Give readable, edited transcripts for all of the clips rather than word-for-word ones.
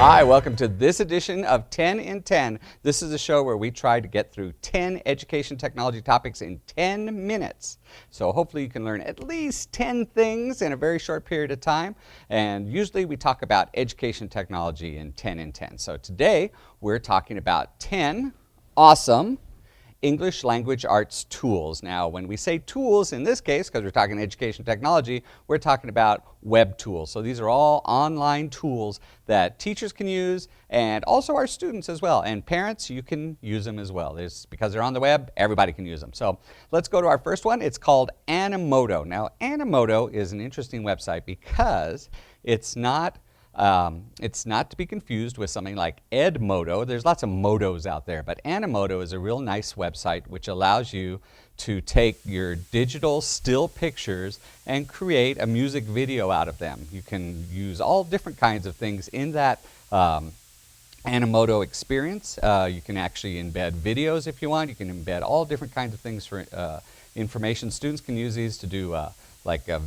Hi, welcome to this edition of 10 in 10. This is a show where we try to get through 10 education technology topics in 10 minutes. So hopefully you can learn at least 10 things in a very short period of time. And usually we talk about education technology in 10 in 10. So today we're talking about 10 awesome English language arts tools. Now, when we say tools in this case, because we're talking education technology, we're talking about web tools. So these are all online tools that teachers can use and also our students as well. And parents, you can use them as well. Because they're on the web, everybody can use them. So let's go to our first one. It's called Animoto. Now, Animoto is an interesting website because it's not to be confused with something like Edmodo. There's lots of motos out there, but Animoto is a real nice website which allows you to take your digital still pictures and create a music video out of them. You can use all different kinds of things in that Animoto experience. You can actually embed videos if you want. You can embed all different kinds of things for information. Students can use these to do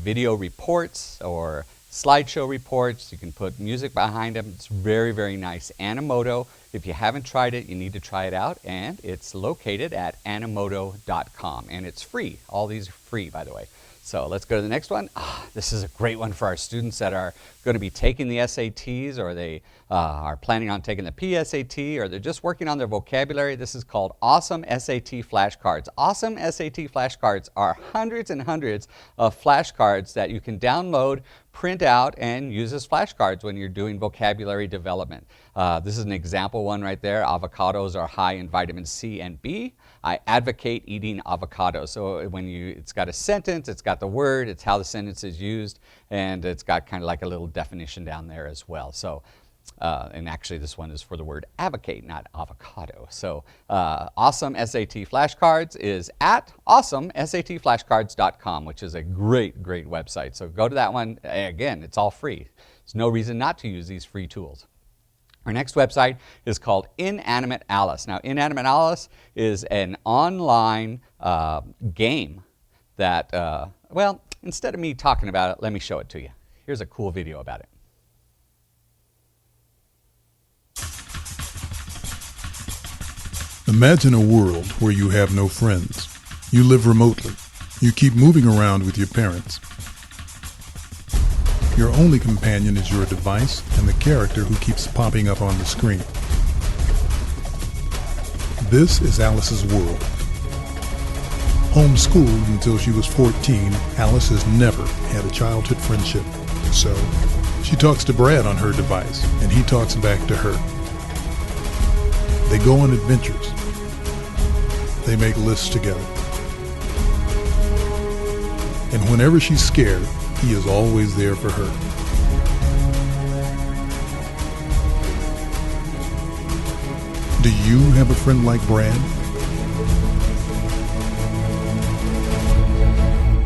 video reports or slideshow reports. You can put music behind them. It's very, very nice. Animoto, if you haven't tried it, you need to try it out, and it's located at animoto.com, and it's free. All these are free, by the way. So let's go to the next one. This is a great one for our students that are going to be taking the SATs, or they are planning on taking the PSAT, or they're just working on their vocabulary. This is called Awesome SAT Flashcards. Awesome SAT Flashcards are hundreds and hundreds of flashcards that you can download, print out, and use as flashcards when you're doing vocabulary development. This is an example one right there. Avocados are high in vitamin C and B. I advocate eating avocados. So it's got a sentence, it's got the word, it's how the sentence is used, and it's got kind of like a little definition down there as well. So, and actually this one is for the word advocate, not avocado. So Awesome SAT Flashcards is at awesomesatflashcards.com, which is a great, great website. So go to that one. Again, it's all free. There's no reason not to use these free tools. Our next website is called Inanimate Alice. Now, Inanimate Alice is an online game that, well, instead of me talking about it, let me show it to you. Here's a cool video about it. Imagine a world where you have no friends. You live remotely. You keep moving around with your parents. Your only companion is your device and the character who keeps popping up on the screen. This is Alice's world. Homeschooled until she was 14, Alice has never had a childhood friendship. So, she talks to Brad on her device, and he talks back to her. They go on adventures. They make lists together. And whenever she's scared, he is always there for her. Do you have a friend like Brad?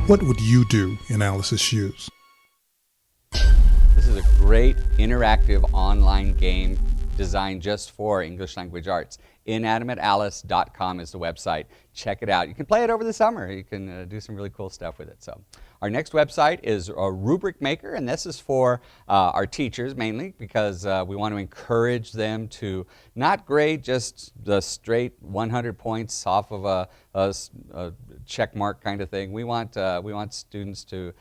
What would you do in Alice's shoes? This is a great interactive online game designed just for English language arts. InanimateAlice.com is the website. Check it out. You can play it over the summer. You can do some really cool stuff with it. So, our next website is Rubric Maker, and this is for our teachers mainly because we want to encourage them to not grade just the straight 100 points off of a check mark kind of thing. We want students to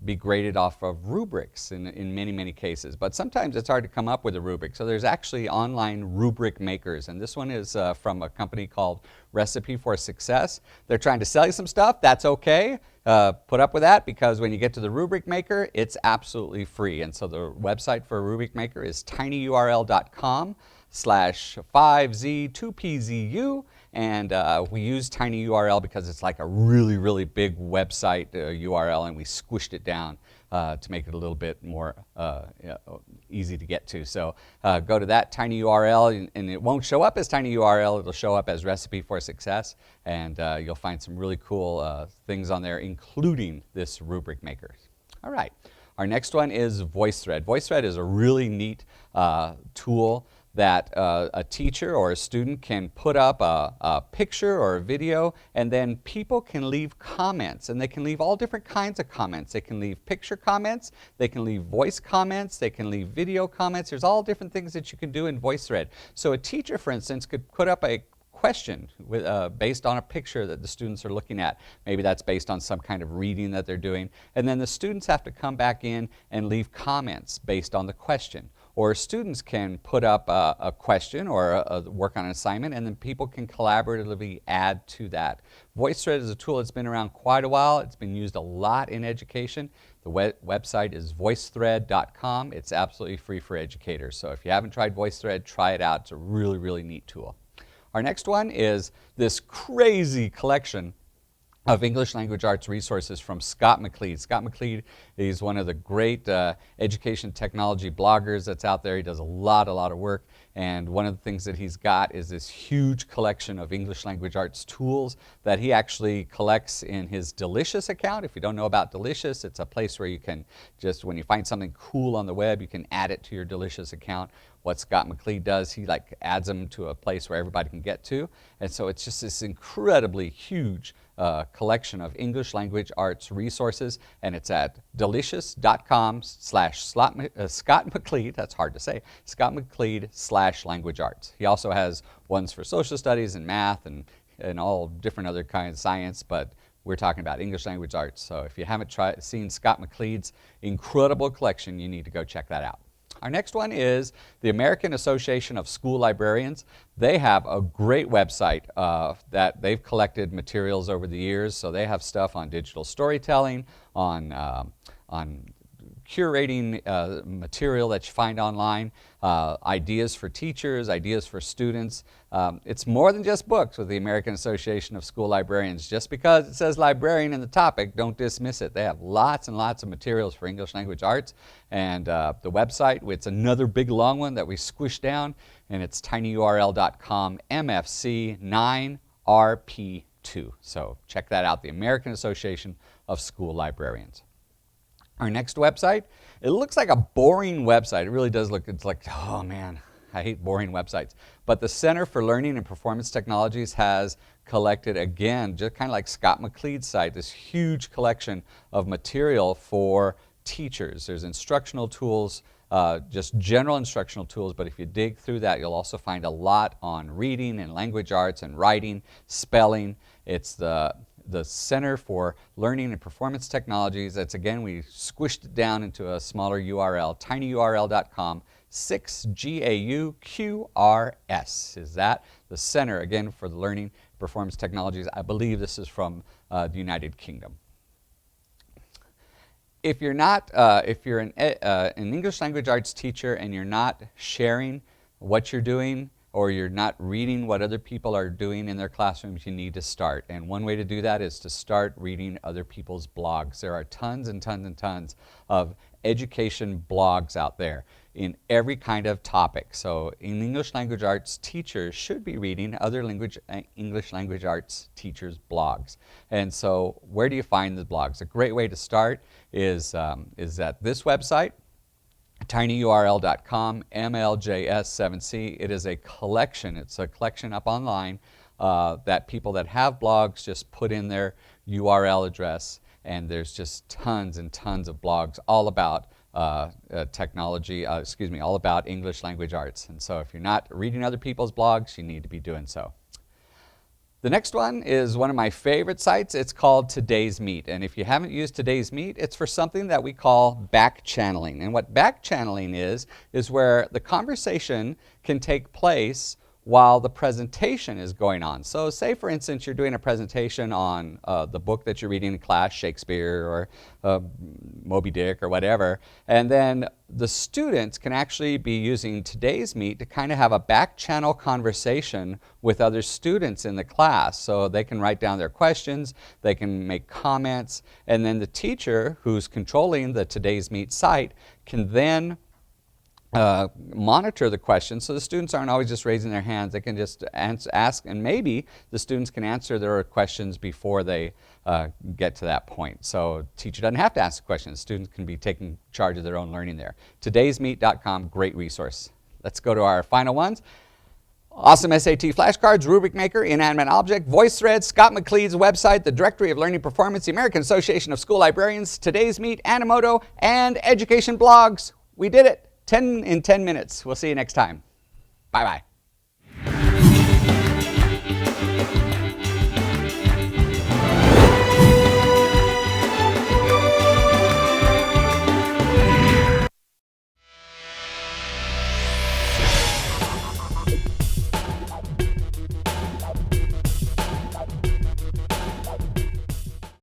be graded off of rubrics in many, many cases. But sometimes it's hard to come up with a rubric. So there's actually online rubric makers. And this one is from a company called Recipe for Success. They're trying to sell you some stuff. That's okay. Put up with that because when you get to the rubric maker, it's absolutely free. And so the website for a rubric maker is tinyurl.com/5z2pzu. And we use tinyurl because it's like a really, really big website URL, and we squished it down to make it a little bit more easy to get to. So go to that tinyurl, and it won't show up as tinyurl. It'll show up as Recipe for Success, and you'll find some really cool things on there, including this rubric maker. All right. Our next one is Voicethread. Voicethread is a really neat tool that a teacher or a student can put up a picture or a video, and then people can leave comments, and they can leave all different kinds of comments. They can leave picture comments, they can leave voice comments, they can leave video comments. There's all different things that you can do in Voicethread. So a teacher, for instance, could put up a question based on a picture that the students are looking at. Maybe that's based on some kind of reading that they're doing. And then the students have to come back in and leave comments based on the question. Or students can put up a question or work on an assignment, and then people can collaboratively add to that. Voicethread is a tool that's been around quite a while. It's been used a lot in education. The website is voicethread.com. It's absolutely free for educators. So if you haven't tried Voicethread, try it out. It's a really, really neat tool. Our next one is this crazy collection of English language arts resources from Scott McLean. Scott McLean is one of the great education technology bloggers that's out there. He does a lot of work, and one of the things that he's got is this huge collection of English language arts tools that he actually collects in his Delicious account. If you don't know about Delicious, it's a place where you can just, when you find something cool on the web, you can add it to your Delicious account. What Scott McLean does, he adds them to a place where everybody can get to, and so it's just this incredibly huge collection of English language arts resources, and it's at delicious.com/Scott McLean, that's hard to say, Scott McLean/language arts. He also has ones for social studies and math and all different other kinds of science, but we're talking about English language arts. So if you haven't seen Scott McLean's incredible collection, you need to go check that out. Our next one is the American Association of School Librarians. They have a great website that they've collected materials over the years. So they have stuff on digital storytelling, on curating material that you find online, ideas for teachers, ideas for students. It's more than just books with the American Association of School Librarians. Just because it says librarian in the topic, don't dismiss it. They have lots and lots of materials for English language arts. And the website, it's another big long one that we squished down, and it's tinyurl.com MFC9RP2. So check that out, the American Association of School Librarians. Our next website, it looks like a boring website. It really does look, it's like, oh man, I hate boring websites. But the Center for Learning and Performance Technologies has collected, again, just kind of like Scott McLean's site, this huge collection of material for teachers. There's instructional tools, just general instructional tools, but if you dig through that, you'll also find a lot on reading and language arts and writing, spelling. It's the Center for Learning and Performance Technologies. That's, again, we squished it down into a smaller URL, tinyurl.com 6GAUQRS. Is that the Center, again, for the Learning and Performance Technologies? I believe this is from the United Kingdom. If you're not, if you're an English language arts teacher and you're not sharing what you're doing, or you're not reading what other people are doing in their classrooms, you need to start. And one way to do that is to start reading other people's blogs. There are tons and tons and tons of education blogs out there in every kind of topic. So in English language arts, teachers should be reading other English language arts teachers' blogs. And so where do you find the blogs? A great way to start is at this website, tinyurl.com MLJS7C. It is a collection. It's a collection up online that people that have blogs just put in their URL address, and there's just tons and tons of blogs all about technology, all about English language arts. And so if you're not reading other people's blogs, you need to be doing so. The next one is one of my favorite sites. It's called Today's Meet. And if you haven't used Today's Meet, it's for something that we call back channeling. And what back channeling is where the conversation can take place while the presentation is going on. So say, for instance, you're doing a presentation on the book that you're reading in class, Shakespeare or Moby Dick or whatever, and then the students can actually be using Today's Meet to kind of have a back channel conversation with other students in the class. So they can write down their questions, they can make comments, and then the teacher who's controlling the Today's Meet site can then monitor the questions, so the students aren't always just raising their hands. They can just ask, and maybe the students can answer their questions before they get to that point. So teacher doesn't have to ask the questions. Students can be taking charge of their own learning there. Todaysmeet.com, great resource. Let's go to our final ones. Awesome SAT flashcards, Rubric Maker, Inanimate Object, Voicethread, Scott McLean's website, the Directory of Learning Performance, the American Association of School Librarians, Today's Meet, Animoto, and Education Blogs. We did it. 10 in 10 minutes. We'll see you next time. Bye-bye.